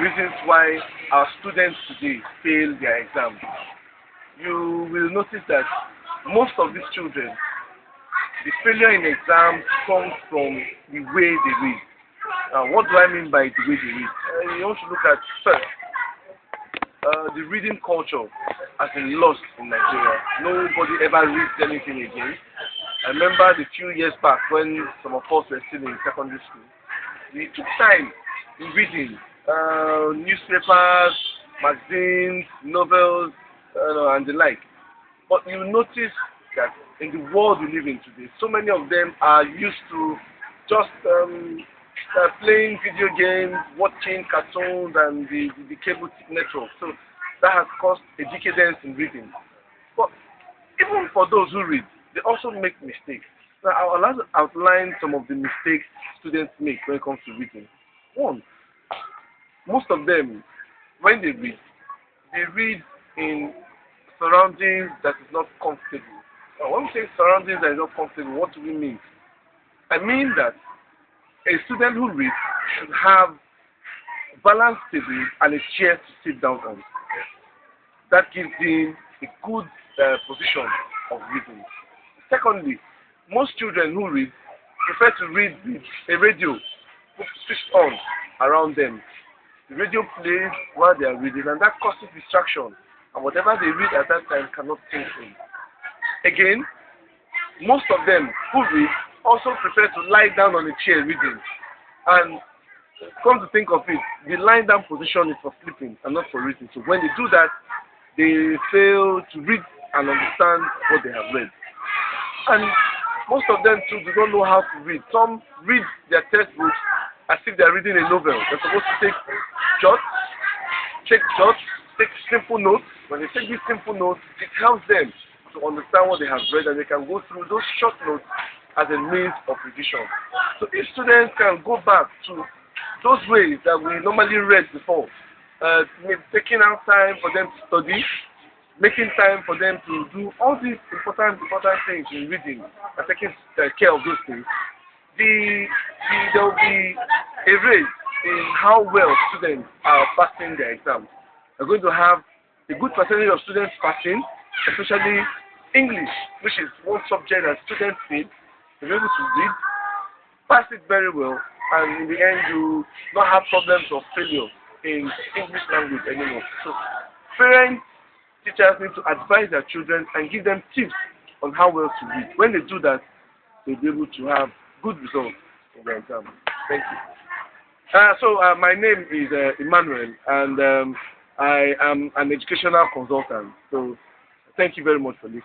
reasons why our students today fail their exams. You will notice that most of these children, the failure in exams comes from the way they read. Now, what do I mean by the way they read? You want to look at first, the reading culture has been lost in Nigeria. Nobody ever reads anything again. I remember the few years back when some of us were still in secondary school, we took time in reading newspapers, magazines, novels, and the like. But you notice that in the world we live in today, so many of them are used to just playing video games, watching cartoons, and the cable network. So that has caused a decadence in reading. But even for those who read, they also make mistakes. Now, I'll like to outline some of the mistakes students make when it comes to reading. One, most of them, when they read in surroundings that is not comfortable. Now, when we say surroundings that is not comfortable, what do we mean? I mean that a student who reads should have a balanced table and a chair to sit down on. That gives him a good position of reading. Secondly, most children who read prefer to read with a radio switched on around them. The radio plays while they are reading, and that causes distraction, and whatever they read at that time cannot sink in. Again, most of them who read also prefer to lie down on a chair reading, and come to think of it, the lying down position is for sleeping and not for reading. So when they do that, they fail to read and understand what they have read. And most of them too do not know how to read. Some read their textbooks as if they are reading a novel. They're supposed to take shots, take simple notes. When they take these simple notes, it helps them to understand what they have read, and they can go through those short notes as a means of revision. So if students can go back to those ways that we normally read before, taking out time for them to study, making time for them to do all these important things in reading and taking care of those things, there will be a raise in how well students are passing their exams. We're going to have a good percentage of students passing, especially English, which is one subject that students need. They're able to read, pass it very well, and in the end you not have problems of failure in English language anymore. So parents, teachers need to advise their children and give them tips on how well to read. When they do that, they'll be able to have good results in their exam. Thank you. My name is Emmanuel, and I am an educational consultant. So thank you very much for listening.